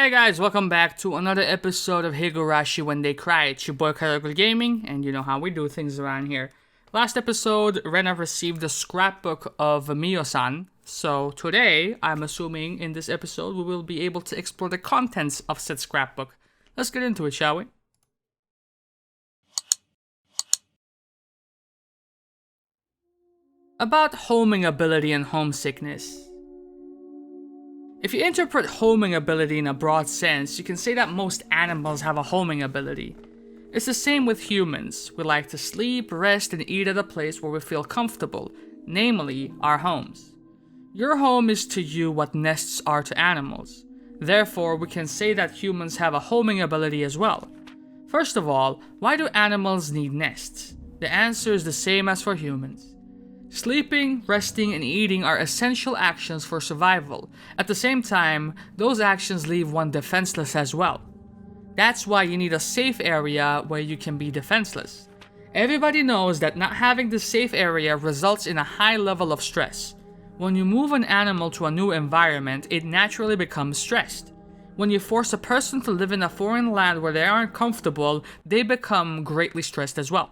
Hey guys, welcome back to another episode of Higurashi When They Cry. It's your boy Karagol Gaming, and you know how we do things around here. Last episode, Rena received the scrapbook of Mio-san, so today, I'm assuming in this episode, we will be able to explore the contents of said scrapbook. Let's get into it, shall we? About homing ability and homesickness. If you interpret homing ability in a broad sense, you can say that most animals have a homing ability. It's the same with humans. We like to sleep, rest, and eat at a place where we feel comfortable, namely, our homes. Your home is to you what nests are to animals. Therefore, we can say that humans have a homing ability as well. First of all, why do animals need nests? The answer is the same as for humans. Sleeping, resting, and eating are essential actions for survival. At the same time, those actions leave one defenseless as well. That's why you need a safe area where you can be defenseless. Everybody knows that not having this safe area results in a high level of stress. When you move an animal to a new environment, it naturally becomes stressed. When you force a person to live in a foreign land where they aren't comfortable, they become greatly stressed as well.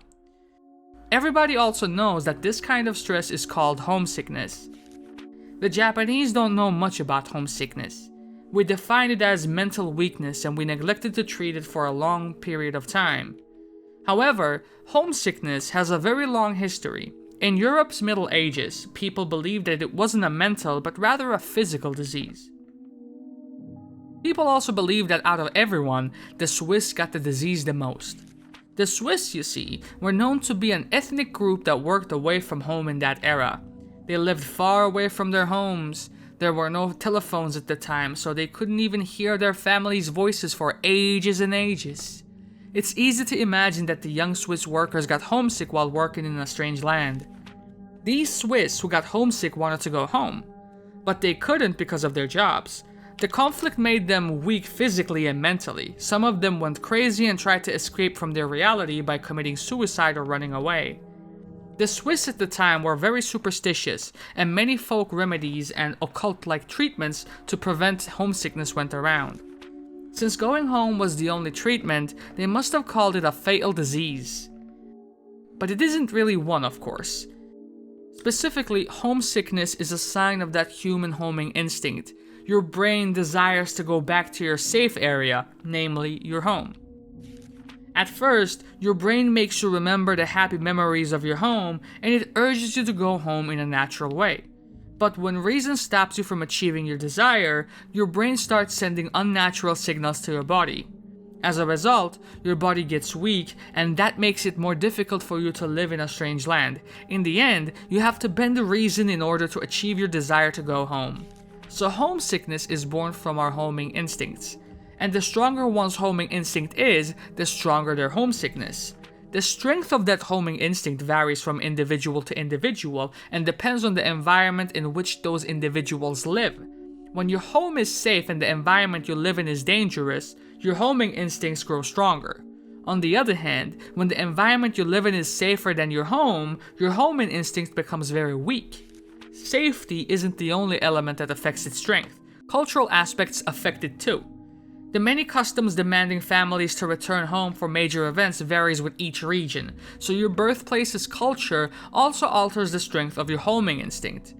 Everybody also knows that this kind of stress is called homesickness. The Japanese don't know much about homesickness. We define it as mental weakness and we neglected to treat it for a long period of time. However, homesickness has a very long history. In Europe's Middle Ages, people believed that it wasn't a mental but rather a physical disease. People also believed that out of everyone, the Swiss got the disease the most. The Swiss, you see, were known to be an ethnic group that worked away from home in that era. They lived far away from their homes. There were no telephones at the time, so they couldn't even hear their families' voices for ages and ages. It's easy to imagine that the young Swiss workers got homesick while working in a strange land. These Swiss who got homesick wanted to go home, but they couldn't because of their jobs. The conflict made them weak physically and mentally. Some of them went crazy and tried to escape from their reality by committing suicide or running away. The Swiss at the time were very superstitious, and many folk remedies and occult-like treatments to prevent homesickness went around. Since going home was the only treatment, they must have called it a fatal disease. But it isn't really one, of course. Specifically, homesickness is a sign of that human homing instinct. Your brain desires to go back to your safe area, namely your home. At first, your brain makes you remember the happy memories of your home and it urges you to go home in a natural way. But when reason stops you from achieving your desire, your brain starts sending unnatural signals to your body. As a result, your body gets weak and that makes it more difficult for you to live in a strange land. In the end, you have to bend the reason in order to achieve your desire to go home. So homesickness is born from our homing instincts. And the stronger one's homing instinct is, the stronger their homesickness. The strength of that homing instinct varies from individual to individual and depends on the environment in which those individuals live. When your home is safe and the environment you live in is dangerous, your homing instincts grow stronger. On the other hand, when the environment you live in is safer than your homing instinct becomes very weak. Safety isn't the only element that affects its strength. Cultural aspects affect it too. The many customs demanding families to return home for major events varies with each region, so your birthplace's culture also alters the strength of your homing instinct.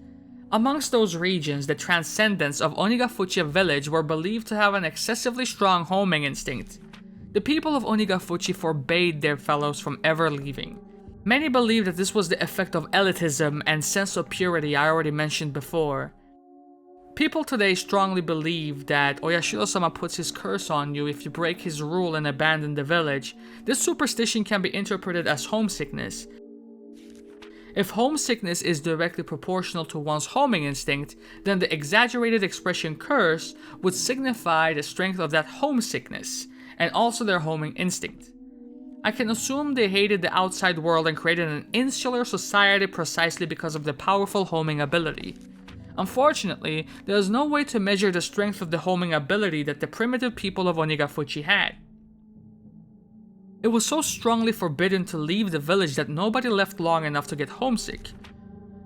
Amongst those regions, the transcendents of Onigafuchi village were believed to have an excessively strong homing instinct. The people of Onigafuchi forbade their fellows from ever leaving. Many believe that this was the effect of elitism and sense of purity I already mentioned before. People today strongly believe that Oyashiro-Sama puts his curse on you if you break his rule and abandon the village. This superstition can be interpreted as homesickness. If homesickness is directly proportional to one's homing instinct, then the exaggerated expression curse would signify the strength of that homesickness, and also their homing instinct. I can assume they hated the outside world and created an insular society precisely because of their powerful homing ability. Unfortunately, there is no way to measure the strength of the homing ability that the primitive people of Onigafuchi had. It was so strongly forbidden to leave the village that nobody left long enough to get homesick.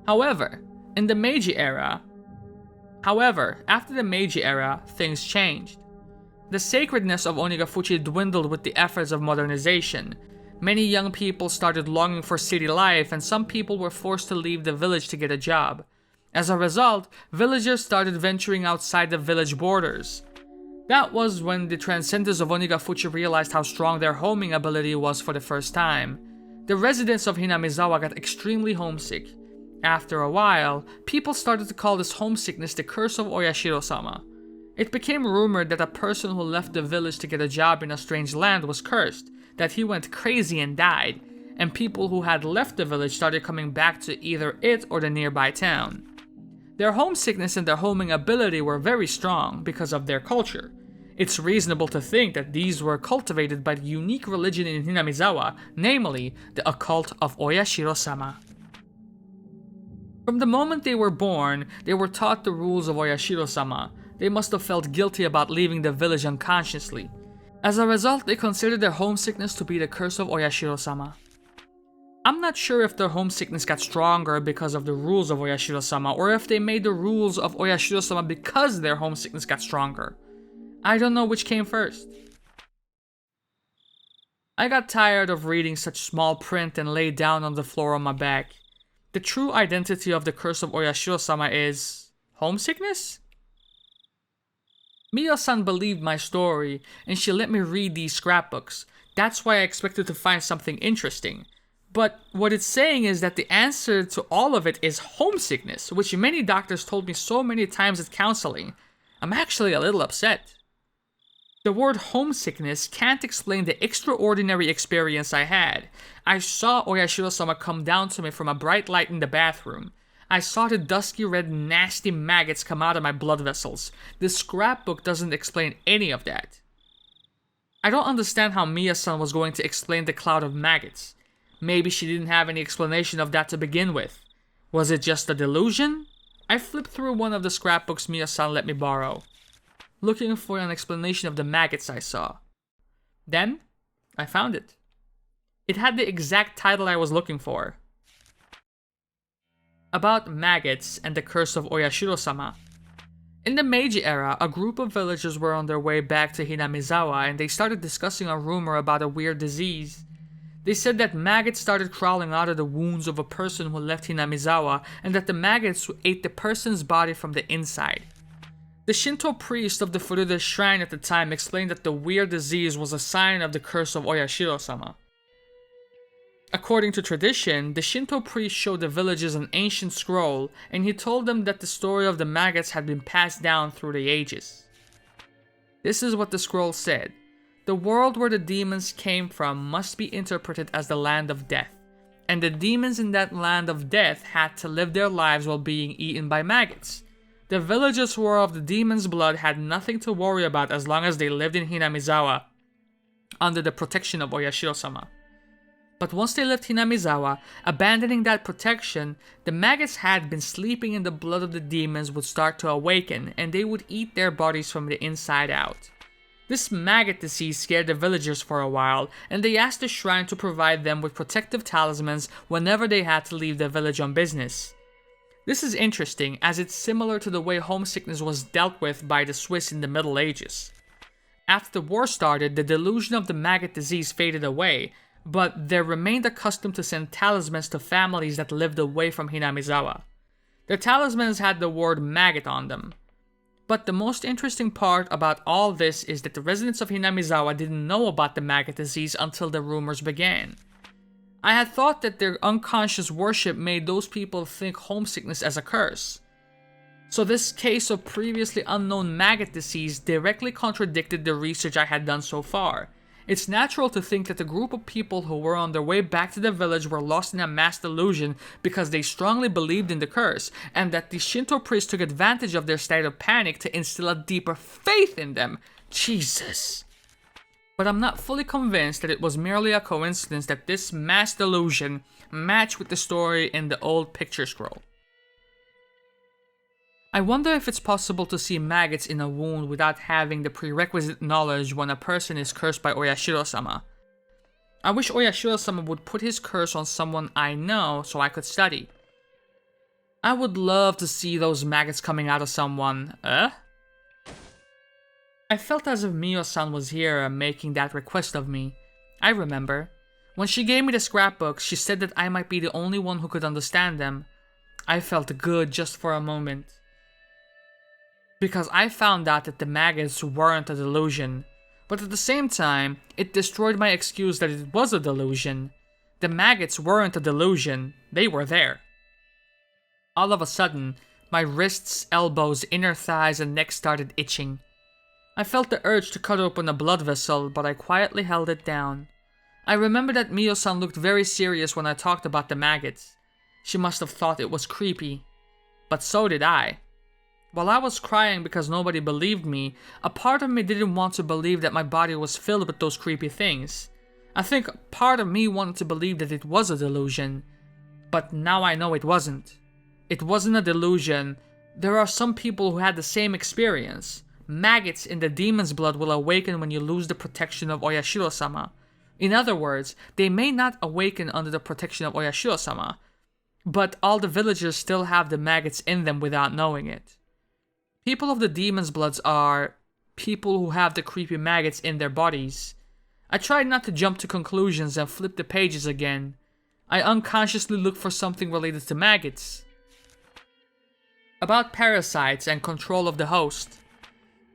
However, after the Meiji era, things changed. The sacredness of Onigafuchi dwindled with the efforts of modernization. Many young people started longing for city life, and some people were forced to leave the village to get a job. As a result, villagers started venturing outside the village borders. That was when the transcendents of Onigafuchi realized how strong their homing ability was for the first time. The residents of Hinamizawa got extremely homesick. After a while, people started to call this homesickness the curse of Oyashiro-Sama. It became rumored that a person who left the village to get a job in a strange land was cursed, that he went crazy and died, and people who had left the village started coming back to either it or the nearby town. Their homesickness and their homing ability were very strong because of their culture. It's reasonable to think that these were cultivated by the unique religion in Hinamizawa, namely the occult of Oyashiro-Sama. From the moment they were born, they were taught the rules of Oyashiro-Sama. They must have felt guilty about leaving the village unconsciously. As a result, they considered their homesickness to be the curse of Oyashiro-Sama. I'm not sure if their homesickness got stronger because of the rules of Oyashiro-Sama, or if they made the rules of Oyashiro-Sama because their homesickness got stronger. I don't know which came first. I got tired of reading such small print and lay down on the floor on my back. The true identity of the curse of Oyashiro-Sama is homesickness? Miya-san believed my story, and she let me read these scrapbooks. That's why I expected to find something interesting. But what it's saying is that the answer to all of it is homesickness, which many doctors told me so many times at counseling. I'm actually a little upset. The word homesickness can't explain the extraordinary experience I had. I saw Oyashiro-sama come down to me from a bright light in the bathroom. I saw the dusky red nasty maggots come out of my blood vessels. This scrapbook doesn't explain any of that. I don't understand how Miya-san was going to explain the cloud of maggots. Maybe she didn't have any explanation of that to begin with. Was it just a delusion? I flipped through one of the scrapbooks Miya-san let me borrow, looking for an explanation of the maggots I saw. Then, I found it. It had the exact title I was looking for. About maggots and the curse of Oyashiro-sama. In the Meiji era, a group of villagers were on their way back to Hinamizawa and they started discussing a rumor about a weird disease. They said that maggots started crawling out of the wounds of a person who left Hinamizawa and that the maggots ate the person's body from the inside. The Shinto priest of the Furuda shrine at the time explained that the weird disease was a sign of the curse of Oyashiro-sama. According to tradition, the Shinto priest showed the villagers an ancient scroll, and he told them that the story of the maggots had been passed down through the ages. This is what the scroll said. The world where the demons came from must be interpreted as the land of death, and the demons in that land of death had to live their lives while being eaten by maggots. The villagers who were of the demon's blood had nothing to worry about as long as they lived in Hinamizawa, under the protection of Oyashiro-sama. But once they left Hinamizawa, abandoning that protection, the maggots had been sleeping in the blood of the demons would start to awaken, and they would eat their bodies from the inside out. This maggot disease scared the villagers for a while, and they asked the shrine to provide them with protective talismans whenever they had to leave the village on business. This is interesting, as it's similar to the way homesickness was dealt with by the Swiss in the Middle Ages. After the war started, the delusion of the maggot disease faded away, but they remained accustomed to send talismans to families that lived away from Hinamizawa. The talismans had the word maggot on them. But the most interesting part about all this is that the residents of Hinamizawa didn't know about the maggot disease until the rumors began. I had thought that their unconscious worship made those people think homesickness as a curse. So this case of previously unknown maggot disease directly contradicted the research I had done so far. It's natural to think that the group of people who were on their way back to the village were lost in a mass delusion because they strongly believed in the curse, and that the Shinto priest took advantage of their state of panic to instill a deeper faith in them. Jesus. But I'm not fully convinced that it was merely a coincidence that this mass delusion matched with the story in the old picture scroll. I wonder if it's possible to see maggots in a wound without having the prerequisite knowledge when a person is cursed by Oyashiro-sama. I wish Oyashiro-sama would put his curse on someone I know so I could study. I would love to see those maggots coming out of someone. I I felt as if Mio-san was here making that request of me. I remember. When she gave me the scrapbooks, she said that I might be the only one who could understand them. I felt good just for a moment. Because I found out that the maggots weren't a delusion. But at the same time, it destroyed my excuse that it was a delusion. The maggots weren't a delusion, they were there. All of a sudden, my wrists, elbows, inner thighs, and neck started itching. I felt the urge to cut open a blood vessel, but I quietly held it down. I remember that Mio-san looked very serious when I talked about the maggots. She must have thought it was creepy. But so did I. While I was crying because nobody believed me, a part of me didn't want to believe that my body was filled with those creepy things. I think part of me wanted to believe that it was a delusion. But now I know it wasn't. It wasn't a delusion. There are some people who had the same experience. Maggots in the demon's blood will awaken when you lose the protection of Oyashiro-Sama. In other words, they may not awaken under the protection of Oyashiro-Sama, but all the villagers still have the maggots in them without knowing it. People of the demon's bloods are people who have the creepy maggots in their bodies. I tried not to jump to conclusions and flip the pages again. I unconsciously looked for something related to maggots. About parasites and control of the host.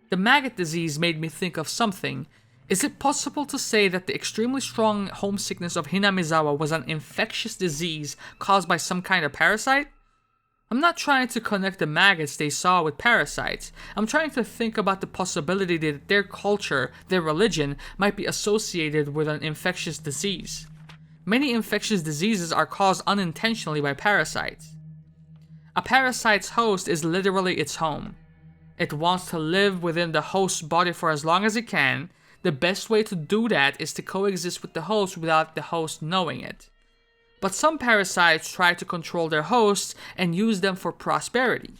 The maggot disease made me think of something. Is it possible to say that the extremely strong homesickness of Hinamizawa was an infectious disease caused by some kind of parasite? I'm not trying to connect the maggots they saw with parasites. I'm trying to think about the possibility that their culture, their religion, might be associated with an infectious disease. Many infectious diseases are caused unintentionally by parasites. A parasite's host is literally its home. It wants to live within the host's body for as long as it can. The best way to do that is to coexist with the host without the host knowing it. But some parasites try to control their hosts and use them for prosperity.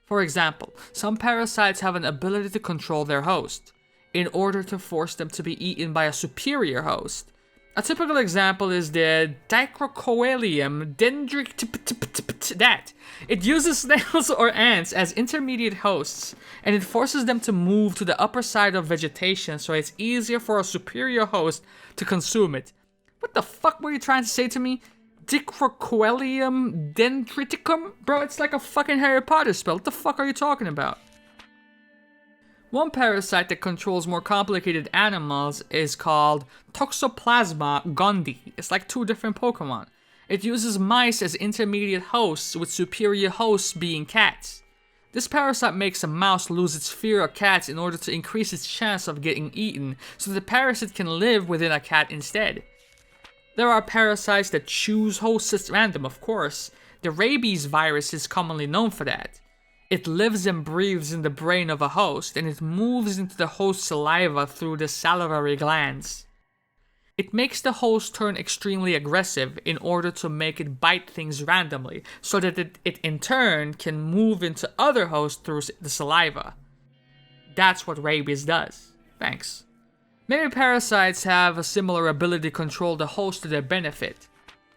For example, some parasites have an ability to control their host, in order to force them to be eaten by a superior host. A typical example is the Dicrocoelium dendritic. It uses snails or ants as intermediate hosts, and it forces them to move to the upper side of vegetation so it's easier for a superior host to consume it. What the fuck were you trying to say to me? Dicrocoelium dendriticum? Bro, it's like a fucking Harry Potter spell. What the fuck are you talking about? One parasite that controls more complicated animals is called Toxoplasma gondii. It's like two different Pokemon. It uses mice as intermediate hosts, with superior hosts being cats. This parasite makes a mouse lose its fear of cats in order to increase its chance of getting eaten, so the parasite can live within a cat instead. There are parasites that choose hosts at random, of course. The Rabies Virus is commonly known for that. It lives and breathes in the brain of a host, and it moves into the host's saliva through the salivary glands. It makes the host turn extremely aggressive in order to make it bite things randomly, so that it in turn can move into other hosts through the saliva. That's what rabies does. Thanks. Many parasites have a similar ability to control the host to their benefit.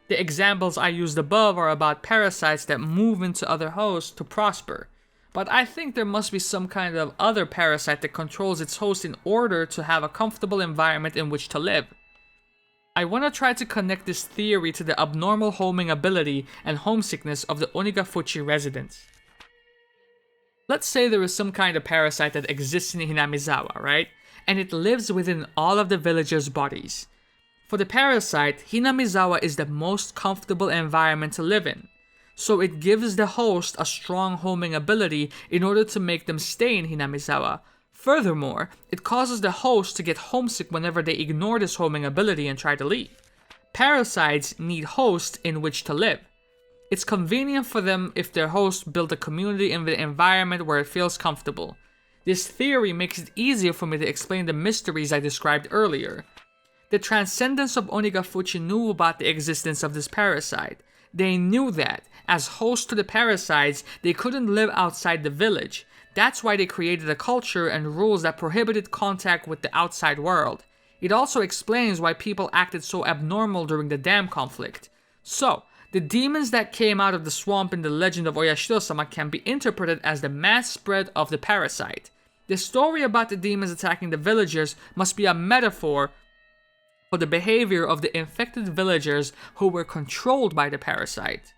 The examples I used above are about parasites that move into other hosts to prosper. But I think there must be some kind of other parasite that controls its host in order to have a comfortable environment in which to live. I want to try to connect this theory to the abnormal homing ability and homesickness of the Onigafuchi residents. Let's say there is some kind of parasite that exists in Hinamizawa, right? And it lives within all of the villagers' bodies. For the parasite, Hinamizawa is the most comfortable environment to live in. So it gives the host a strong homing ability in order to make them stay in Hinamizawa. Furthermore, it causes the host to get homesick whenever they ignore this homing ability and try to leave. Parasites need hosts in which to live. It's convenient for them if their hosts build a community in the environment where it feels comfortable. This theory makes it easier for me to explain the mysteries I described earlier. The Transcendents of Onigafuchi knew about the existence of this parasite. They knew that, as hosts to the parasites, they couldn't live outside the village. That's why they created a culture and rules that prohibited contact with the outside world. It also explains why people acted so abnormal during the dam conflict. So, the demons that came out of the swamp in the legend of Oyashiro-Sama can be interpreted as the mass spread of the parasite. The story about the demons attacking the villagers must be a metaphor for the behavior of the infected villagers who were controlled by the parasite.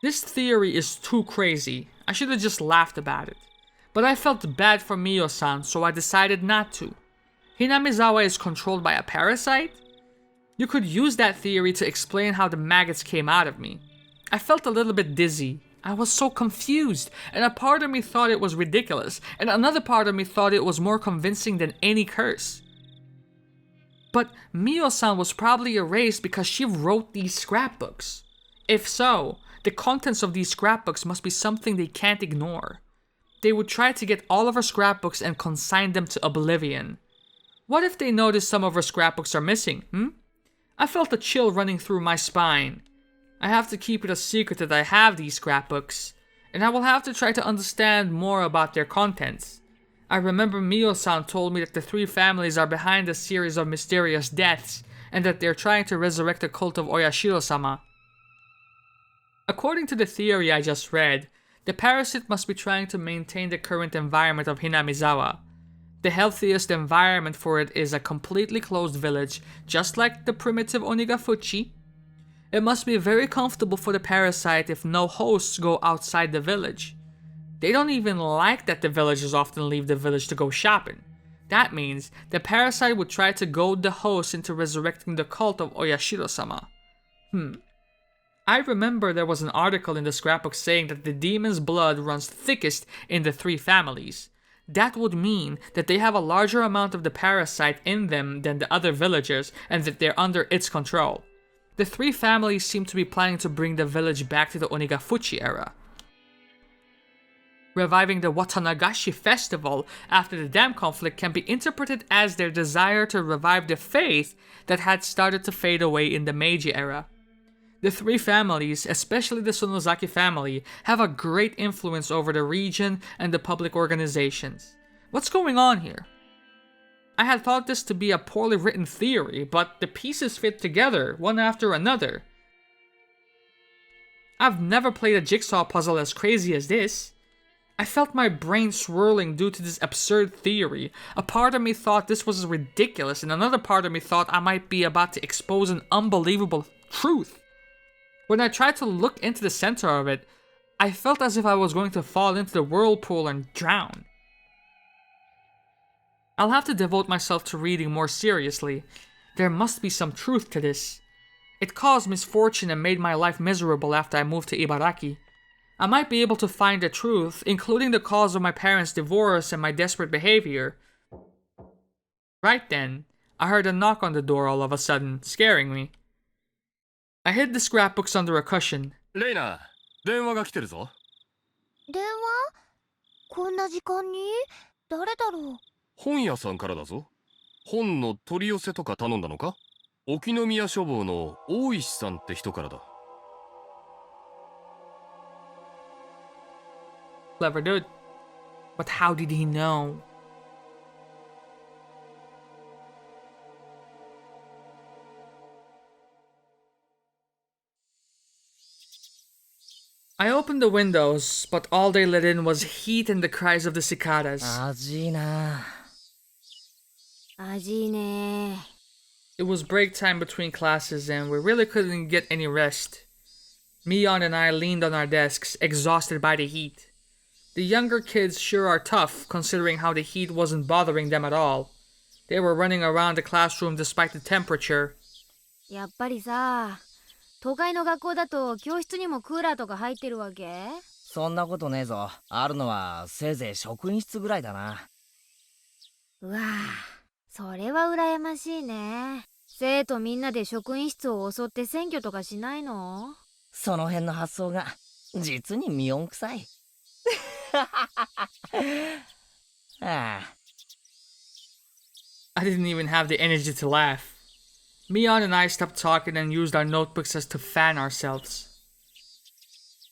This theory is too crazy. I should have just laughed about it. But I felt bad for Mio-san, so I decided not to. Hinamizawa is controlled by a parasite? You could use that theory to explain how the maggots came out of me. I felt a little bit dizzy. I was so confused, and a part of me thought it was ridiculous, and another part of me thought it was more convincing than any curse. But Mio-san was probably erased because she wrote these scrapbooks. If so, the contents of these scrapbooks must be something they can't ignore. They would try to get all of her scrapbooks and consign them to oblivion. What if they notice some of her scrapbooks are missing, I felt a chill running through my spine. I have to keep it a secret that I have these scrapbooks, and I will have to try to understand more about their contents. I remember Mio-san told me that the three families are behind a series of mysterious deaths, and that they're trying to resurrect the cult of Oyashiro-Sama. According to the theory I just read, the parasite must be trying to maintain the current environment of Hinamizawa. The healthiest environment for it is a completely closed village, just like the primitive Onigafuchi. It must be very comfortable for the parasite if no hosts go outside the village. They don't even like that the villagers often leave the village to go shopping. That means the parasite would try to goad the host into resurrecting the cult of Oyashiro-Sama. I remember there was an article in the scrapbook saying that the demon's blood runs thickest in the three families. That would mean that they have a larger amount of the parasite in them than the other villagers, and that they're under its control. The three families seem to be planning to bring the village back to the Onigafuchi era. Reviving the Watanagashi festival after the dam conflict can be interpreted as their desire to revive the faith that had started to fade away in the Meiji era. The three families, especially the Sonozaki family, have a great influence over the region and the public organizations. What's going on here? I had thought this to be a poorly written theory, but the pieces fit together, one after another. I've never played a jigsaw puzzle as crazy as this. I felt my brain swirling due to this absurd theory. A part of me thought this was ridiculous, and another part of me thought I might be about to expose an unbelievable truth. When I tried to look into the center of it, I felt as if I was going to fall into the whirlpool and drown. I'll have to devote myself to reading more seriously. There must be some truth to this. It caused misfortune and made my life miserable after I moved to Ibaraki. I might be able to find the truth, including the cause of my parents' divorce and my desperate behavior. Right then, I heard a knock on the door all of a sudden, scaring me. I hid the scrapbooks under a cushion. レイナ、電話が来てるぞ。電話？こんな時間に？誰だろう？本屋さんからだぞ。本の取り寄せとか頼んだのか？沖宮書房の大石さんって人からだ。Clever dude. But how did he know? I opened the windows, but all they let in was heat and the cries of the cicadas. 暑いな。味ね。 It was break time between classes and we really couldn't get any rest. Mion and I leaned on our desks, exhausted by the heat. The younger kids sure are tough, considering how the heat wasn't bothering them at all. They were running around the classroom despite the temperature. やっぱりさ、都会の学校だと教室にもクーラーとか入ってるわけ？そんなことねえぞ。あるのはせいぜい職員室ぐらいだな。うわぁ、それは羨ましいね。生徒みんなで職員室を襲って占拠とかしないの？その辺の発想が実にミオン臭い。I didn't even have the energy to laugh. Mion and I stopped talking and used our notebooks as to fan ourselves.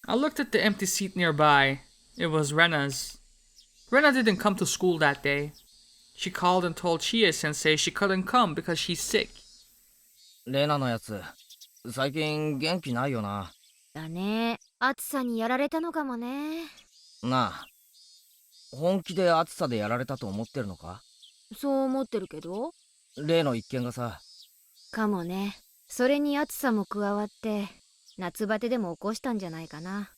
I looked at the empty seat nearby. It was Rena's. Rena didn't come to school that day. She called and told Chie-sensei she couldn't come because she's sick. レナのやつ、最近元気ないよな。だね。暑さにやられたのかもね。なあ、本気で暑さでやられたと思ってるのか？そう思ってるけど。例の一件がさ。かもね。それに暑さも加わって夏バテでも起こしたんじゃないかな。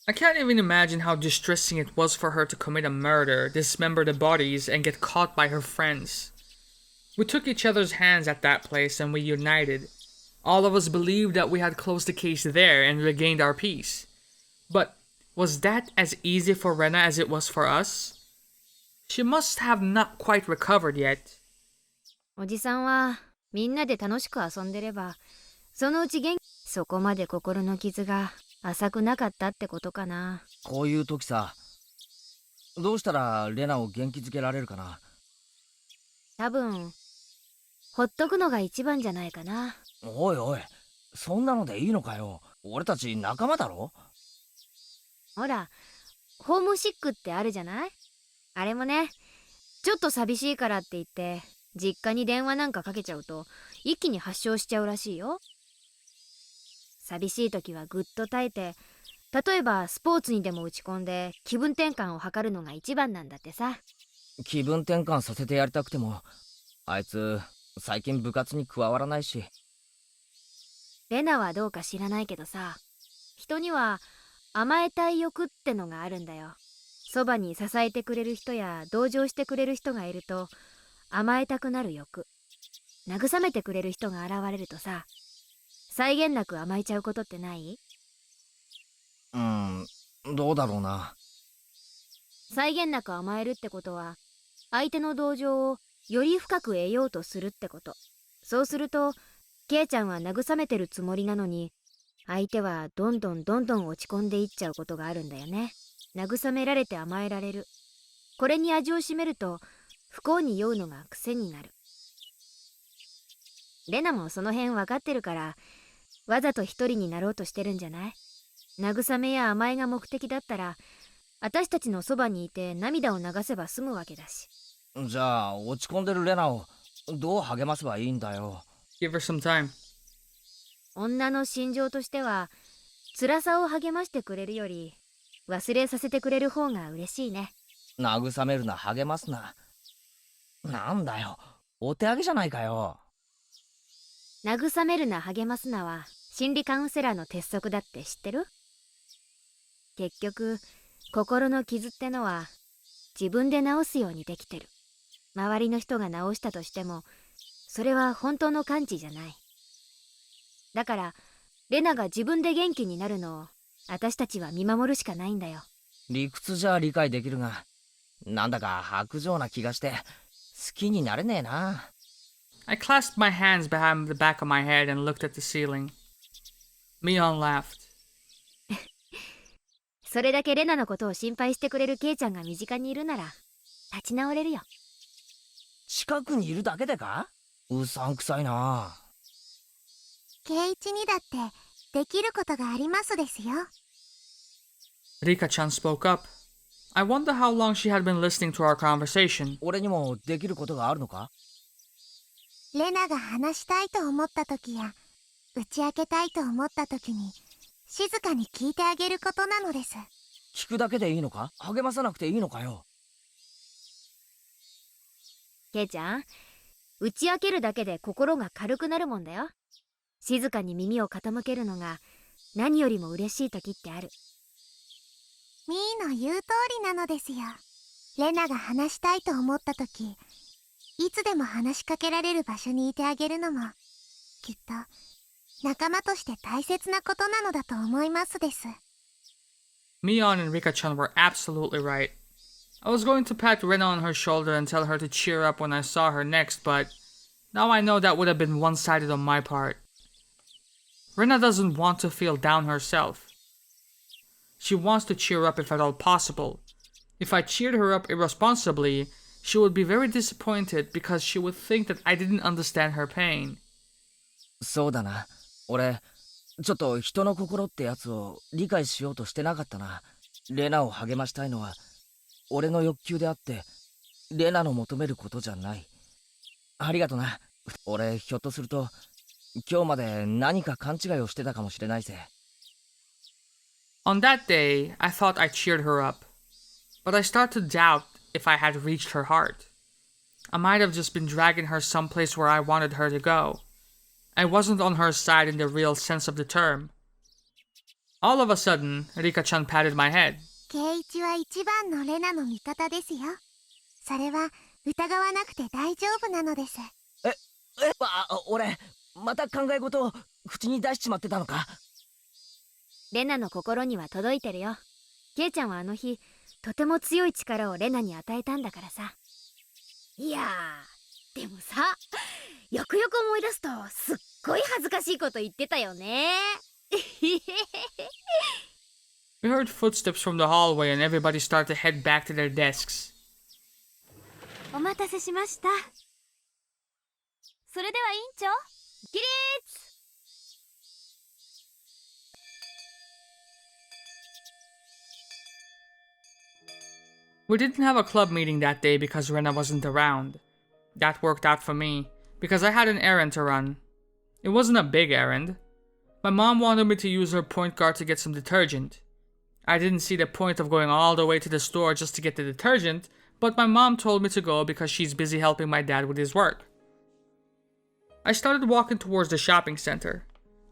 I can't even imagine how distressing it was for her to commit a murder, dismember the bodies, and get caught by her friends. We took each other's hands at that place and we united. All of us believed that we had closed the case there and regained our peace. But was that as easy for Rena as it was for us? She must have not quite recovered yet. おじさんはみんなで楽しく遊んでればそのうちそこまで心の傷が浅くなかったってことかな。こういう時さ、どうしたらレナを元気づけられるかな？多分ほっとくのが一番じゃないかな。おいおい、そんなのでいいのかよ。俺たち仲間だろ？ほら、ホームシックってあるじゃない？あれもね、ちょっと寂しいからって言って実家に電話なんかかけちゃうと一気に発症しちゃうらしいよ。寂しい時はぐっと耐えて、例えばスポーツにでも打ち込んで気分転換を図るのが一番なんだってさ。気分転換させてやりたくても、あいつ最近部活に加わらないし。レナはどうか知らないけどさ、人には甘えたい欲ってのがあるんだよ。そばに支えてくれる人や同情してくれる人がいると甘えたくなる欲、慰めてくれる人が現れるとさ、際限なく甘えちゃうことってない？どうだろうな。際限なく甘えるってことは相手の同情をより深く得ようとするってこと。そうするとケイちゃんは慰めてるつもりなのに相手はどんどん落ち込んでいっちゃうことがあるんだよね。慰められて甘えられる、これに味を占めると不幸に酔うのが癖になる。レナもその辺分かってるからわざと一人になろうとしてるんじゃない？慰めや甘えが目的だったら私たちのそばにいて涙を流せば済むわけだし。じゃあ落ち込んでるレナをどう励ませばいいんだよ。Give her some time. 女の心情としては辛さを励ましてくれるより忘れさせてくれる方が嬉しいね。慰めるな、励ますな。なんだよ、お手上げじゃないかよ。慰めるな励ますなは心理カウンセラーの鉄則だって知ってる？結局心の傷ってのは自分で治すようにできてる。周りの人が治したとしてもそれは本当の完治じゃない。だからレナが自分で元気になるのを私たちは見守るしかないんだよ。理屈じゃ理解できるが、なんだか薄情な気がして好きになれねえな。I clasped my hands behind the back of my head and looked at the ceiling. Mion laughed. それだけレナのことを心配してくれるケイちゃんが身近にいるなら立ち直れるよ。近くにいるだけでか？うさんくさいな。圭一にだってできることがありますですよ。Rika-chan spoke up. I wonder how long she had been listening to our conversation. 俺にもできることがあるのか？レナが話したいと思った時や打ち明けたいと思った時に静かに聞いてあげることなのです。聞くだけでいいのか？励まさなくていいのかよ。ケイちゃん、打ち明けるだけで心が軽くなるもんだよ。静かに耳を傾けるのが何よりも嬉しい時ってある。ミーの言う通りなのですよ。レナが話したいと思った時、いつでも話しかけられる場所にいてあげるのもきっと仲間として大切なことなのだと思いますです。 Mion and Rika-chan were absolutely right. I was going to pat Rena on her shoulder and tell her to cheer up when I saw her next, but now I know that would have been one-sided on my part. Rena doesn't want to feel down herself. She wants to cheer up if at all possible. If I cheered her up irresponsibly, she would be very disappointed because she would think that I didn't understand her pain. そうだな。俺ちょっと人の心ってやつを理解しようとしてなかったな。レナを励ましたいのは俺の欲求であってレナの求めることじゃない。ありがとな。俺ひょっとすると今日まで何か勘違いをしてたかもしれないぜ。On that day, I thought I cheered her up, but I start to doubt if I had reached her heart. I might have just been dragging her someplace where I wanted her to go. I wasn't on her side in the real sense of the term. All of a sudden, Rika-chan patted my head. 圭一は一番のレナの味方ですよ。それは疑わなくて大丈夫なのです。俺、また考え事を口に出しちまってたのか。レナの心には届いてるよ。ケイちゃんはあの日、とても強い力をレナに与えたんだからさ。いやー、でもさ、よくよく思い出すとすっごい恥ずかしいこと言ってたよね。We heard footsteps from the hallway and everybody started to head back to their desks. お待たせしました。それでは委員長、起立。We didn't have a club meeting that day because Rena wasn't around. That worked out for me, because I had an errand to run. It wasn't a big errand. My mom wanted me to use her point guard to get some detergent. I didn't see the point of going all the way to the store just to get the detergent, but my mom told me to go because she's busy helping my dad with his work. I started walking towards the shopping center.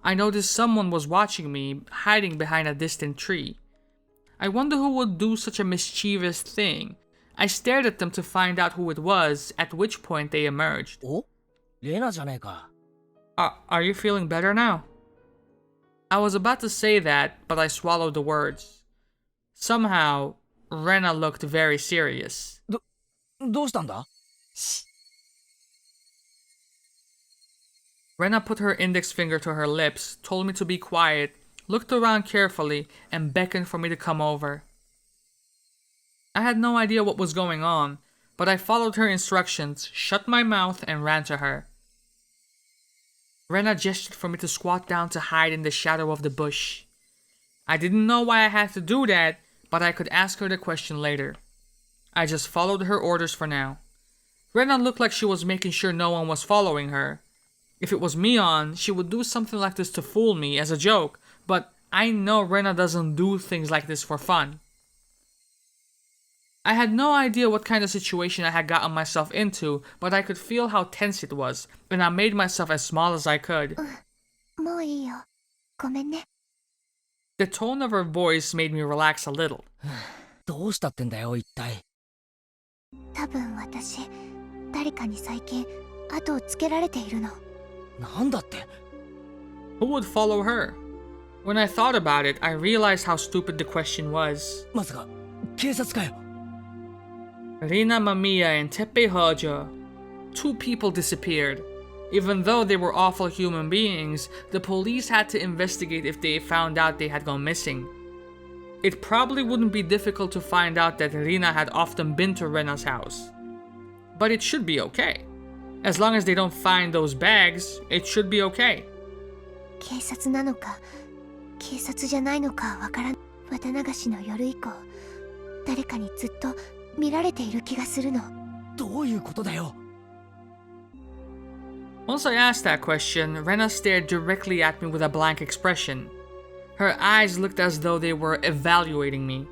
I noticed someone was watching me, hiding behind a distant tree. I wonder who would do such a mischievous thing. I stared at them to find out who it was, at which point they emerged. お、レナじゃねえか。Are you feeling better now? I was about to say that, but I swallowed the words. Somehow, Rena looked very serious. どうしたんだ？ Rena put her index finger to her lips, told me to be quiet, looked around carefully, and beckoned for me to come over. I had no idea what was going on, but I followed her instructions, shut my mouth, and ran to her. Rena gestured for me to squat down to hide in the shadow of the bush. I didn't know why I had to do that, but I could ask her the question later. I just followed her orders for now. Rena looked like she was making sure no one was following her. If it was Mion, she would do something like this to fool me as a joke, but I know Rena doesn't do things like this for fun. I had no idea what kind of situation I had gotten myself into, but I could feel how tense it was, and I made myself as small as I could. もういいよ。ごめんね。 The tone of her voice made me relax a little. どうしたってんだよ、一体。多分私、誰かに最近後をつけられているの。なんだって。 Who would follow her? When I thought about it, I realized how stupid the question was. まさか警察かよ。 Rina Mamiya and Teppei Hojo. 2 people disappeared. Even though they were awful human beings, the police had to investigate if they found out they had gone missing. It probably wouldn't be difficult to find out that Rina had often been to Rena's house. But it should be okay. As long as they don't find those bags, it should be okay. 警察なのか警察じゃないのかわからん。綿流しの夜以降、誰かにずっと見られている気がするの。どういうことだよ。 Once I asked that question, Rena stared directly at me with a blank expression. Her eyes looked as though they were evaluating me.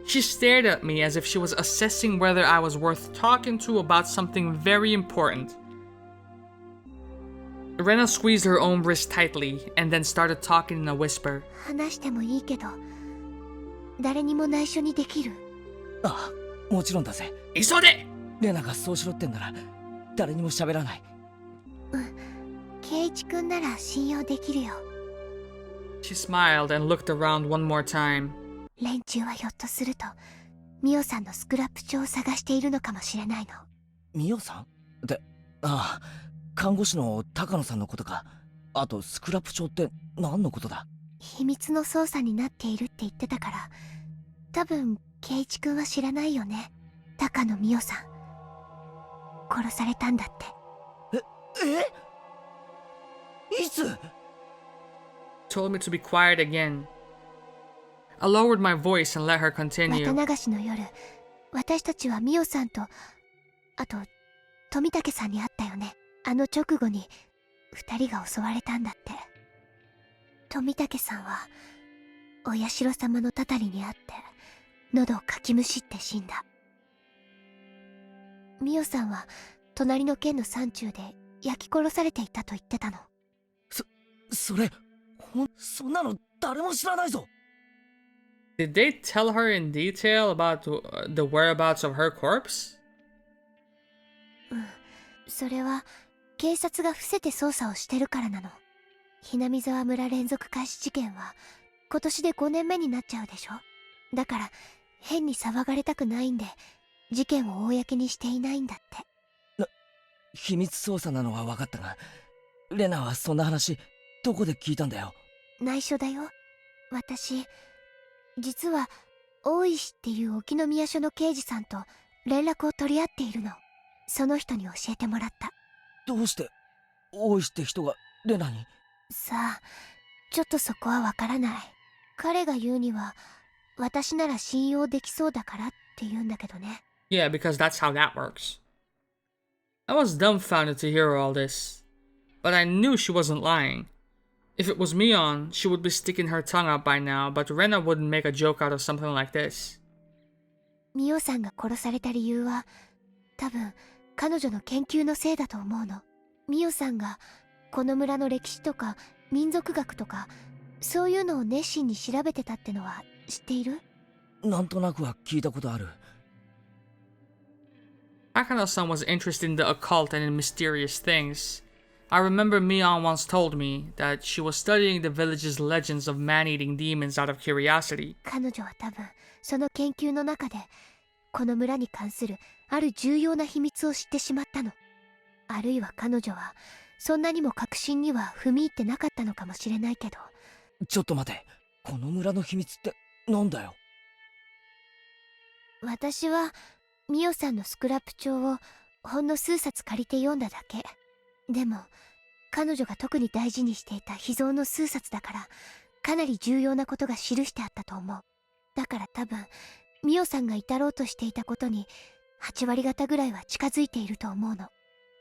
She stared at me as if she was assessing whether I was worth talking to about something very important. Rena squeezed her own wrist tightly and then started talking in a whisper. 話してもいいけど、誰にも内緒にできる？ああ、もちろんだぜ。急げ！レナがそうしろってんなら、誰にも喋らない。圭一くんなら信用できるよ。 She smiled and looked around one more time. 連中はひょっとすると、ミオさんのスクラップ帳を探しているのかもしれないの。ミオさん？って、ああ、看護師の高野さんのことか。あとスクラップ帳って何のことだ？秘密の捜査になっているって言ってたから、多分圭一くんは知らないよね。高野ミオさん、殺されたんだって。いつ？ Told me to be quiet again. I lowered my voice and let her continue. 綿流しの夜、私たちはミオさんと、あと富武さんに会ったよね。あの直後に2人が襲われたんだって。富武さんはお社様のたたりにあって喉をかきむしって死んだ。ミオさんは隣の県の山中で焼き殺されていたと言ってたの。それそんなの誰も知らないぞ。 Did they tell her in detail about the whereabouts of her corpse? それは警察が伏せて捜査をしてるからなの。hinamizawa村連続開始事件は今年で5年目になっちゃうでしょ。だから変に騒がれたくないんで事件を公にしていないんだって。秘密捜査なのは分かったが、レナはそんな話どこで聞いたんだよ。内緒だよ。私実は大石っていう沖宮署の刑事さんと連絡を取り合っているの。その人に教えてもらった。どうして大石って人がレナに？さあ、ちょっとそこはわからない。彼が言うには私なら信用できそうだからって言うんだけどね。Yeah, because that's how that works. I was dumbfounded to hear all this, but I knew she wasn't lying. If it was Mion, she would be sticking her tongue out by now, but Rena wouldn't make a joke out of something like this. ミオさんが殺された理由は多分彼女の研究のせいだと思うの。ミオさんがこの村の歴史とか民族学とかそういうのを熱心に調べてたってのは知っている？なんとなくは聞いたことある。Akano-san was interested in the occult and in mysterious things. I remember Mion once told me that she was studying the village's legends of man-eating demons out of curiosity. 彼女は多分その研究の中でこの村に関するある重要な秘密を知ってしまったの。あるいは彼女はそんなにも確信には踏み入ってなかったのかもしれないけど。ちょっと待て、この村の秘密ってなんだよ。私はミオさんのスクラップ帳をほんの数冊借りて読んだだけ。でも彼女が特に大事にしていた秘蔵の数冊だからかなり重要なことが記してあったと思う。だから多分ミオさんが至ろうとしていたことに8割方ぐらいは近づいていると思うの。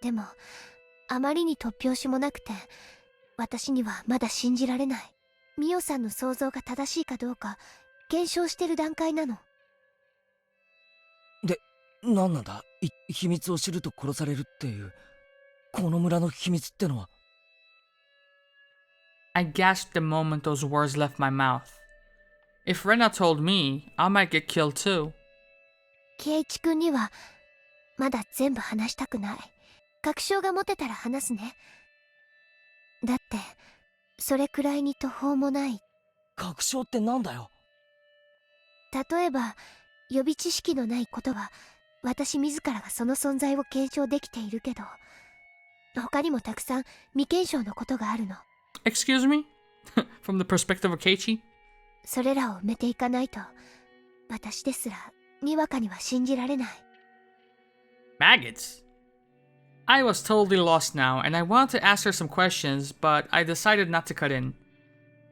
でもあまりに突拍子もなくて私にはまだ信じられない。ミオさんの想像が正しいかどうか検証してる段階なの。で、なんなんだ秘密を知ると殺されるっていうこの村の秘密ってのは。 I gasped the moment those words left my mouth. If Rena told me, I might get killed too. 圭一君にはまだ全部話したくない。確証が持てたら話すね。だってそれくらいに途方もない。確証ってなんだよ。例えば予備知識のないことは私自らがその存在を検証できているけど、他にもたくさん未検証のことがあるの。 Excuse me? From the perspective of Keiichi? それらを埋めていかないと私ですらにわかには信じられない。 Maggots? I was totally lost now, and I wanted to ask her some questions, but I decided not to cut in.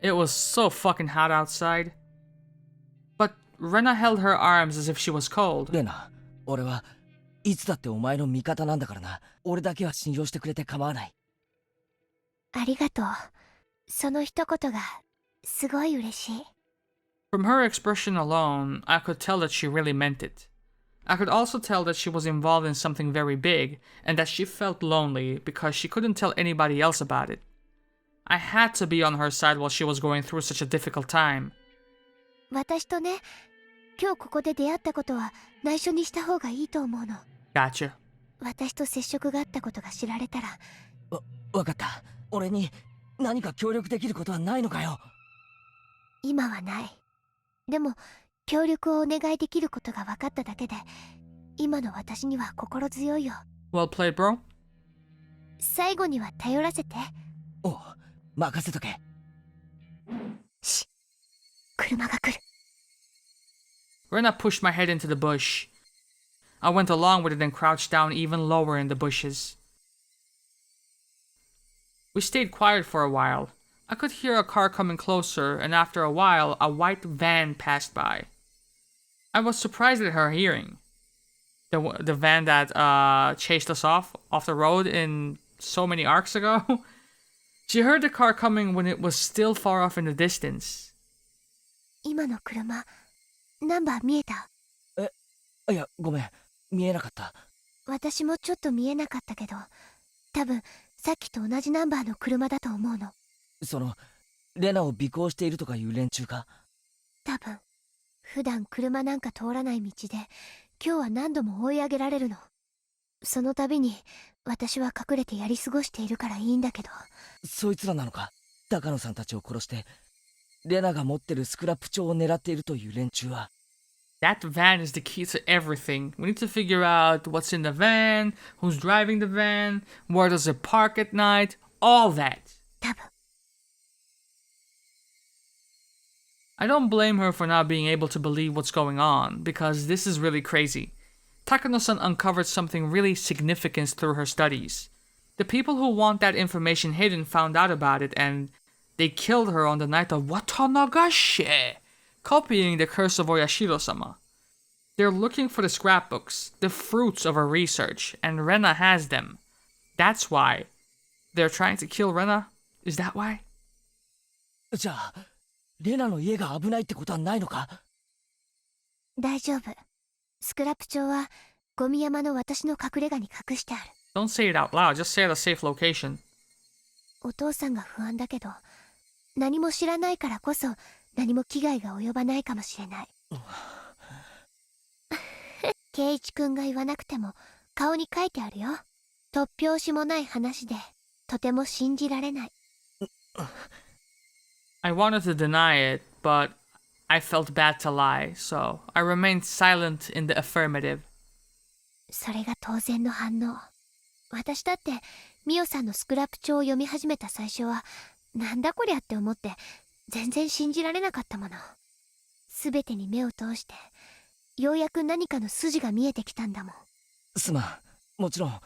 It was so fucking hot outside. But Rena held her arms as if she was cold. レナ、俺はいつだってお前の味方なんだからな。俺だけは信用してくれて構わない。ありがとう。その一言がすごい嬉しい。 From her expression alone, I could tell that she really meant it. I could also tell that she was involved in something very big, and that she felt lonely because she couldn't tell anybody else about it. I had to be on her side while she was going through such a difficult time. 私とね、今日ここで出会ったことは内緒にした方がいいと思うの。 Gotcha. 私と接触があったことが知られたら。わかった。俺に何か協力できることはないのかよ。今はない。でも協力をお願いできることが分かっただけで今の私には心強いよ。 Well played, bro. 最後には頼らせて。おう、任せとけ。し、車が来る。 Rena pushed my head into the bush. I went along with it and crouched down even lower in the bushes. We stayed quiet for a while. I could hear a car coming closer, and after a while, a white van passed by. I was surprised at her hearing. The van that chased us off the road in so many arcs ago. She heard the car coming when it was still far off in the distance. 今の車ナンバー見えた？いや、ごめん、見えなかった。私もちょっと見えなかったけど、多分さっきと同じナンバーの車だと思うの。そのレナを尾行しているとかいう連中か？多分普段車なんか通らない道で今日は何度も追い上げられるの。その度に私は隠れてやり過ごしているからいいんだけど。そいつらなのか？高野さんたちを殺してレナが持ってるスクラップ帳を狙っているという連中は。 That van is the key to everything. We need to figure out what's in the van, who's driving the van, where does it park at night, all that. 多分 I don't blame her for not being able to believe what's going on, because this is really crazy. Takano-san uncovered something really significant through her studies. The people who want that information hidden found out about it, and they killed her on the night of Watanagashi, copying the curse of Oyashiro-Sama. They're looking for the scrapbooks, the fruits of her research, and Rena has them. That's why. They're trying to kill Rena? Is that why? じゃあレナの家が危ないってことはないのか？大丈夫。スクラップ帳はゴミ山の私の隠れ家に隠してある。 Don't say it out loud, just say at a safe location. お父さんが不安だけど、何も知らないからこそ何も危害が及ばないかもしれない。圭一くんが言わなくても顔に書いてあるよ。突拍子もない話でとても信じられない。I wanted to deny it, but I felt bad to lie, so I remained silent in the affirmative. それが当然の反応。私だってミオさんのスクラップ帳を読み始めた最初はなんだこりゃって思って全然信じられなかったもの。すべてに目を通してようやく何かの筋が見えてきたんだもん。すまん。もちろん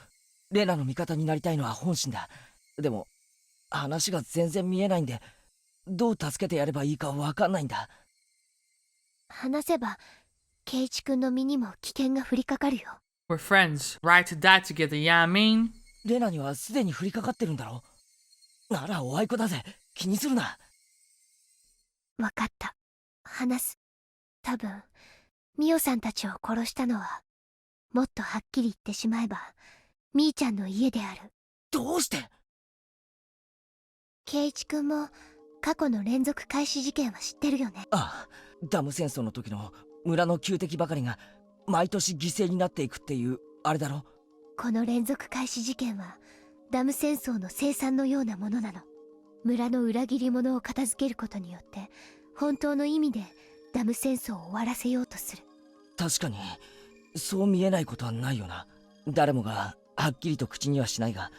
レナの味方になりたいのは本心だ。でも話が全然見えないんでどう助けてやればいいかわかんないんだ。話せば圭一くんの身にも危険が降りかかるよ。We're friends, right to die together, yeah, I mean? レナにはすでに降りかかってるんだろ？ならおあいこだぜ。気にするな。わかった。話す。多分ミオさんたちを殺したのはもっとはっきり言ってしまえばみーちゃんの家である。どうして？圭一くんも過去の連続開始事件は知ってるよね。ああ、ダム戦争の時の村の旧敵ばかりが毎年犠牲になっていくっていうあれだろ？この連続開始事件はダム戦争の生産のようなものなの。村の裏切り者を片付けることによって本当の意味でダム戦争を終わらせようとする。確かにそう見えないことはないよな。誰もがはっきりと口にはしないが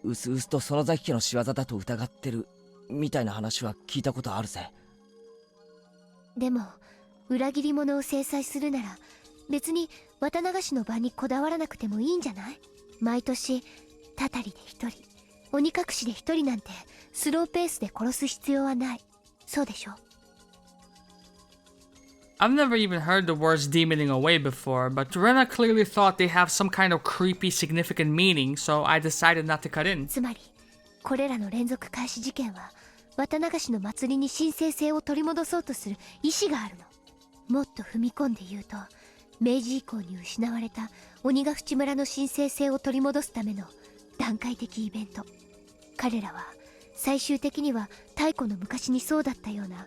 うすうすと園崎家の仕業だと疑ってるみたいな話は聞いたことあるぜ。でも裏切り者を制裁するなら別に綿流しの場にこだわらなくてもいいんじゃない？毎年たたりで一人鬼隠しで一人なんてスローペースで殺す必要はない。そうでしょ？ I've never even heard the words demoning away before, but Rena clearly thought they have some kind of creepy significant meaning, so I decided not to cut in. つまりこれらの連続開始事件は綿流しの祭りに神聖性を取り戻そうとする意志があるの。もっと踏み込んで言うと明治以降に失われた鬼ヶ淵村の神聖性を取り戻すための段階的イベント。彼らは最終的には太古の昔にそうだったような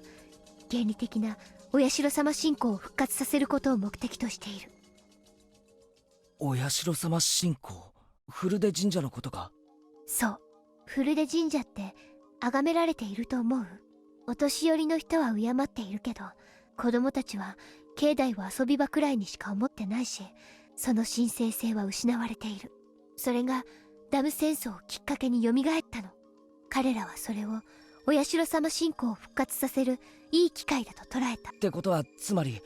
原理的なお社様信仰を復活させることを目的としている。お社様信仰？古出神社のことか？そう、古出神社って崇められていると思う？お年寄りの人は敬っているけど子供たちは境内を遊び場くらいにしか思ってないし、その神聖性は失われている。それがダム戦争をきっかけに蘇ったの。彼らはそれをお社様信仰を復活させるいい機会だと捉えた。ってことはつまり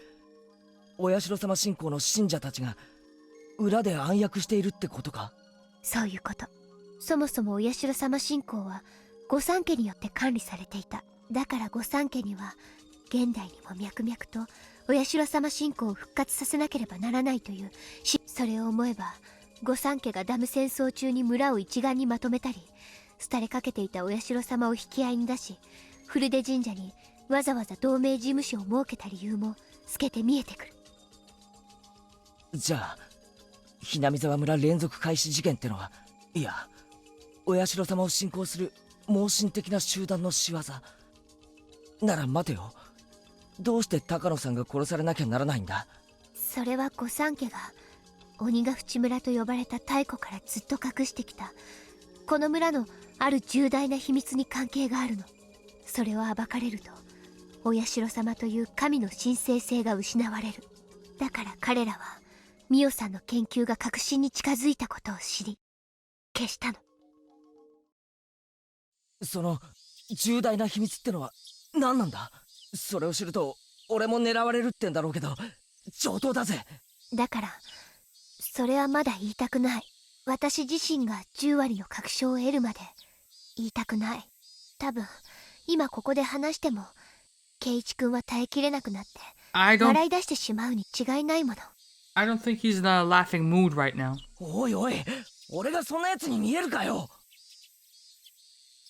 お社様信仰の信者たちが裏で暗躍しているってことか？そういうこと。そもそもお社様信仰は御三家によって管理されていた。だから御三家には現代にも脈々とお社様信仰を復活させなければならないというそれを思えば御三家がダム戦争中に村を一丸にまとめたり、廃れかけていたお社様を引き合いに出し、古出神社にわざわざ同盟事務所を設けた理由も透けて見えてくる。じゃあひなみざわ村連続開始事件ってのは、いやお社様を信仰する盲信的な集団の仕業なら、待てよ、どうして高野さんが殺されなきゃならないんだ？それは御三家が鬼ヶ淵村と呼ばれた太古からずっと隠してきたこの村のある重大な秘密に関係があるの。それを暴かれるとお社様という神の神聖性が失われる。だから彼らはミオさんの研究が確信に近づいたことを知り消したの。その重大な秘密ってのは何なんだ？それを知ると俺も狙われるってんだろうけど、上等だぜ。だからそれはまだ言いたくない。私自身が10割の確証を得るまで言いたくない。多分今ここで話しても圭一君は耐えきれなくなって笑い出してしまうに違いないもの。I don't think he's in a laughing mood right now. おいおい、俺がそんな奴に見えるかよ。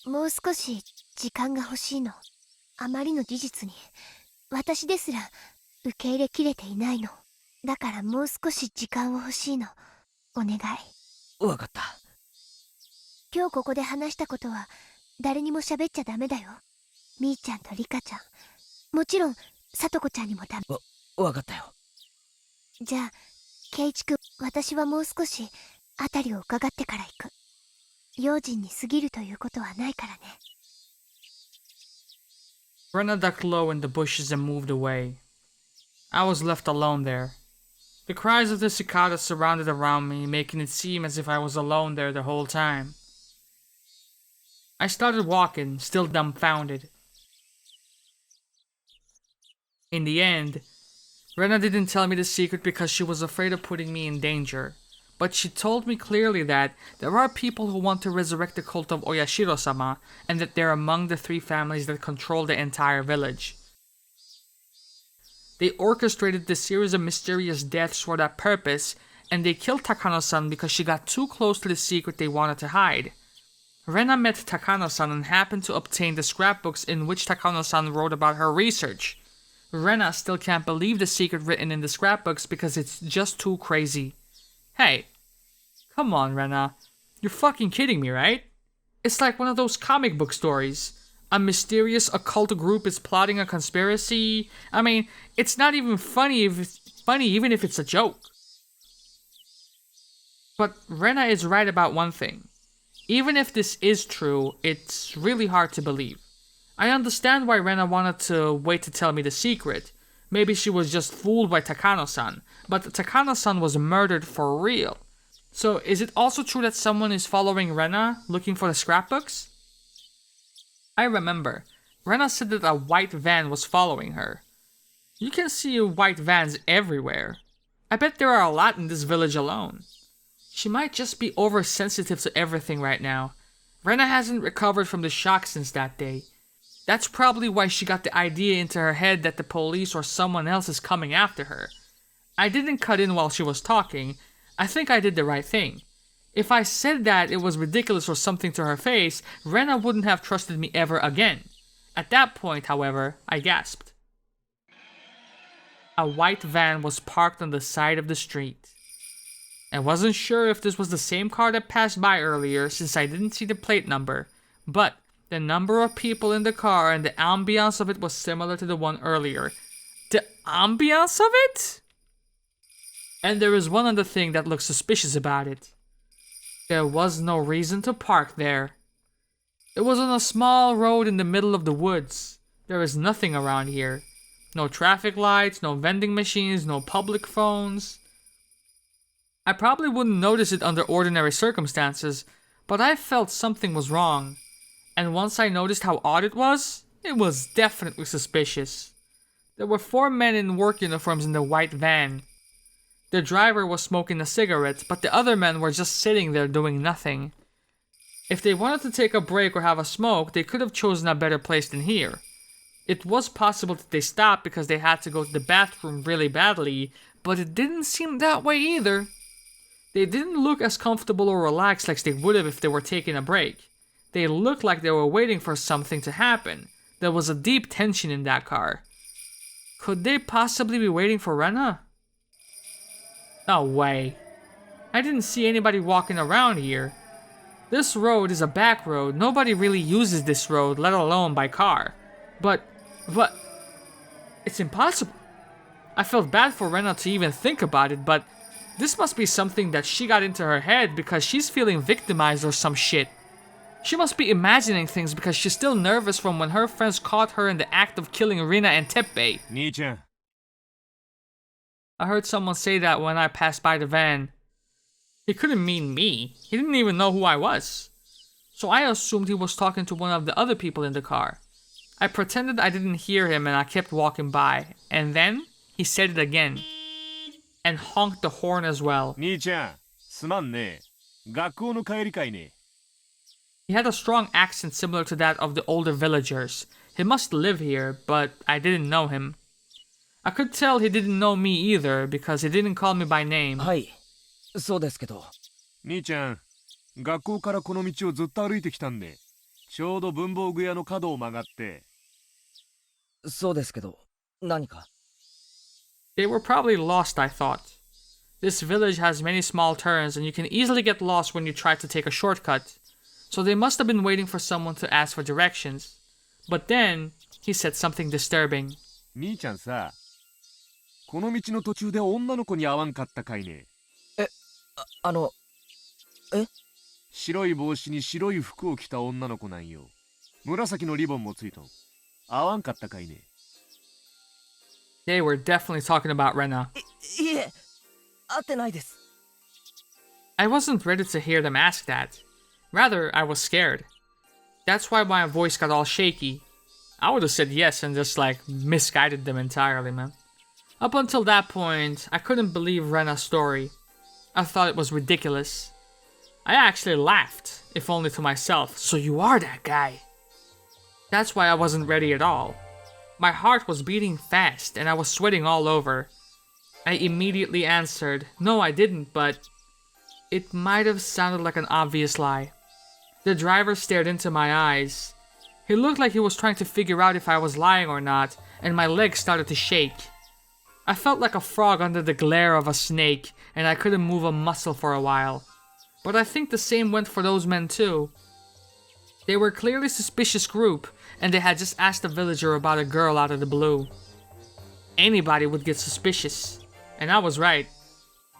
もう少し時間が欲しいの。あまりの事実に私ですら受け入れきれていないの。だからもう少し時間を欲しいの。お願い。わかった。今日ここで話したことは誰にも喋っちゃダメだよ。みーちゃんとリカちゃん、もちろんさとこちゃんにもダメ。わかったよ。じゃあ圭一君、私はもう少し辺りを伺ってから行く。用心に過ぎるということはないからね。Rena ducked low in the bushes and moved away. I was left alone there. The cries of the cicadas surrounded around me, making it seem as if I was alone there the whole time. I started walking, still dumbfounded. In the end, Rena didn't tell me the secret because she was afraid of putting me in danger, but she told me clearly that there are people who want to resurrect the cult of Oyashiro-Sama, and that they're among the 3 families that control the entire village. They orchestrated the series of mysterious deaths for that purpose, and they killed Takano-san because she got too close to the secret they wanted to hide. Rena met Takano-san and happened to obtain the scrapbooks in which Takano-san wrote about her research. Rena still can't believe the secret written in the scrapbooks because it's just too crazy. Hey, come on, Rena. You're fucking kidding me, right? It's like one of those comic book stories. A mysterious occult group is plotting a conspiracy. I mean, it's not even funny even if it's a joke. But Rena is right about one thing. Even if this is true, it's really hard to believe. I understand why Rena wanted to wait to tell me the secret. Maybe she was just fooled by Takano-san, but Takano-san was murdered for real. So is it also true that someone is following Rena, looking for the scrapbooks? I remember, Rena said that a white van was following her. You can see white vans everywhere. I bet there are a lot in this village alone. She might just be oversensitive to everything right now. Rena hasn't recovered from the shock since that day. That's probably why she got the idea into her head that the police or someone else is coming after her. I didn't cut in while she was talking. I think I did the right thing. If I said that it was ridiculous or something to her face, Rena wouldn't have trusted me ever again. At that point, however, I gasped. A white van was parked on the side of the street. I wasn't sure if this was the same car that passed by earlier since I didn't see the plate number, but the number of people in the car and the ambiance of it was similar to the one earlier. The ambiance of it? And there is one other thing that looks suspicious about it. There was no reason to park there. It was on a small road in the middle of the woods. There is nothing around here. No traffic lights, no vending machines, no public phones. I probably wouldn't notice it under ordinary circumstances, but I felt something was wrong. And once I noticed how odd it was definitely suspicious. There were 4 men in work uniforms in the white van. The driver was smoking a cigarette, but the other men were just sitting there doing nothing. If they wanted to take a break or have a smoke, they could have chosen a better place than here. It was possible that they stopped because they had to go to the bathroom really badly, but it didn't seem that way either. They didn't look as comfortable or relaxed like they would have if they were taking a break. They looked like they were waiting for something to happen. There was a deep tension in that car. Could they possibly be waiting for Rena? No way. I didn't see anybody walking around here. This road is a back road. Nobody really uses this road, let alone by car. But, it's impossible. I felt bad for Rena to even think about it, but this must be something that she got into her head because she's feeling victimized or some shit. She must be imagining things because she's still nervous from when her friends caught her in the act of killing Rina and Teppei. Nii-chan. I heard someone say that when I passed by the van. He couldn't mean me. He didn't even know who I was. So I assumed he was talking to one of the other people in the car. I pretended I didn't hear him and I kept walking by. And then, he said it again. And honked the horn as well. 兄ちゃん、すまんね。学校の帰りかいね。He had a strong accent similar to that of the older villagers. He must live here, but I didn't know him. I could tell he didn't know me either because he didn't call me by name. はい、そうですけど。兄ちゃん、学校からこの道をずっと歩いてきたんで、ちょうど文房具屋の角を曲がって。そうですけど、何か？ They were probably lost, I thought. This village has many small turns and you can easily get lost when you try to take a shortcut. So they must have been waiting for someone to ask for directions. But then, he said something disturbing. 兄ちゃんさ、この道の途中で女の子に会わんかったかいね。え、白い帽子に白い服を着た女の子なんよ。紫のリボンもついとん。会わんかったかいね。They were definitely talking about Rena. いえ、会ってないです。I wasn't ready to hear them ask that. Rather, I was scared. That's why my voice got all shaky. I would have said yes and just misguided them entirely, man. Up until that point, I couldn't believe Rena's story. I thought it was ridiculous. I actually laughed, if only to myself. So you are that guy. That's why I wasn't ready at all. My heart was beating fast and I was sweating all over. I immediately answered, no I didn't, but it might have sounded like an obvious lie. The driver stared into my eyes. He looked like he was trying to figure out if I was lying or not, and my legs started to shake. I felt like a frog under the glare of a snake, and I couldn't move a muscle for a while. But I think the same went for those men too. They were clearly a suspicious group, and they had just asked a villager about a girl out of the blue. Anybody would get suspicious, and I was right.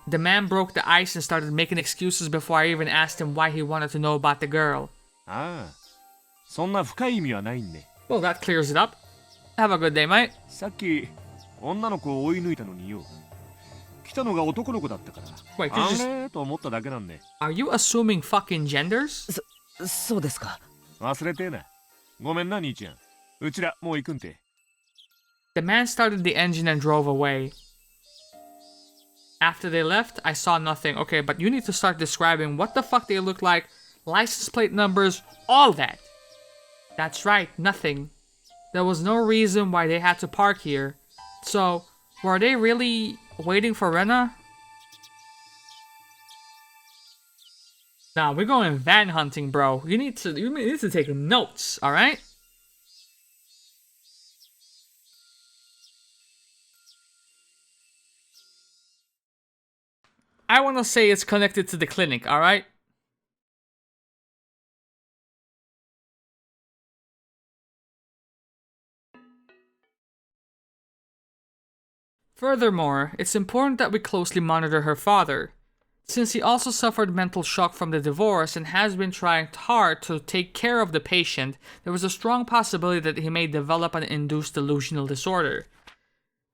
The man broke the ice and started making excuses before I even asked him why he wanted to know about the girl. ああ、そんな深い意味はないんね。Well, that clears it up. Have a good day, mate. さっき女の子を追い抜いたのによ。来たのが男の子だったから。Wait, did you just... あれと思っただけなんで。Are you assuming fucking genders? そうですか。忘れてえな。ごめんな、兄ちゃん。うちらもう行くんて。The man started the engine and drove away. After they left, I saw nothing. Okay, but you need to start describing what the fuck they look like, license plate numbers, all that. That's right, nothing. There was no reason why they had to park here. So, were they really waiting for Rena? Nah, we're going van hunting, bro. You need to take notes, alright? I want to say it's connected to the clinic, alright? Furthermore, it's important that we closely monitor her father. Since he also suffered mental shock from the divorce and has been trying hard to take care of the patient, there is a strong possibility that he may develop an induced delusional disorder.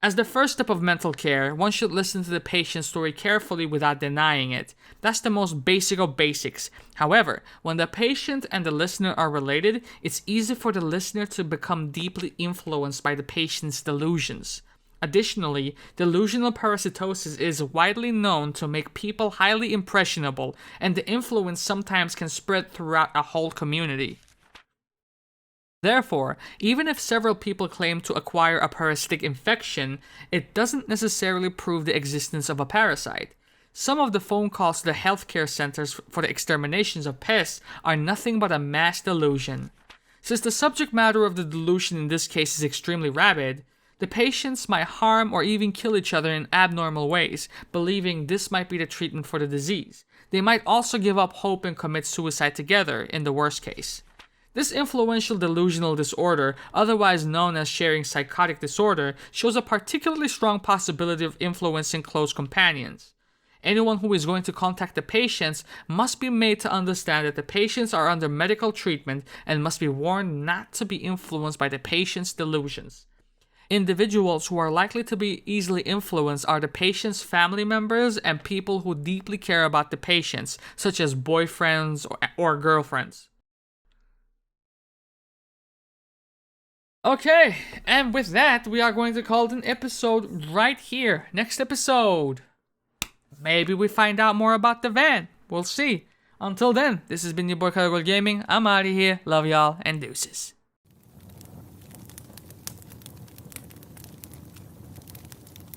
As the first step of mental care, one should listen to the patient's story carefully without denying it. That's the most basic of basics. However, when the patient and the listener are related, it's easy for the listener to become deeply influenced by the patient's delusions. Additionally, delusional parasitosis is widely known to make people highly impressionable, and the influence sometimes can spread throughout a whole community. Therefore, even if several people claim to acquire a parasitic infection, it doesn't necessarily prove the existence of a parasite. Some of the phone calls to the healthcare centers for the exterminations of pests are nothing but a mass delusion. Since the subject matter of the delusion in this case is extremely rabid, the patients might harm or even kill each other in abnormal ways, believing this might be the treatment for the disease. They might also give up hope and commit suicide together in the worst case. This influential delusional disorder, otherwise known as sharing psychotic disorder, shows a particularly strong possibility of influencing close companions. Anyone who is going to contact the patients must be made to understand that the patients are under medical treatment and must be warned not to be influenced by the patient's delusions. Individuals who are likely to be easily influenced are the patient's family members and people who deeply care about the patients, such as boyfriends or girlfriends. Okay, and with that, we are going to call it an episode right here. Next episode. Maybe we find out more about the van. We'll see. Until then, this has been your boy Karagol Gaming. I'm out of here. Love y'all and deuces.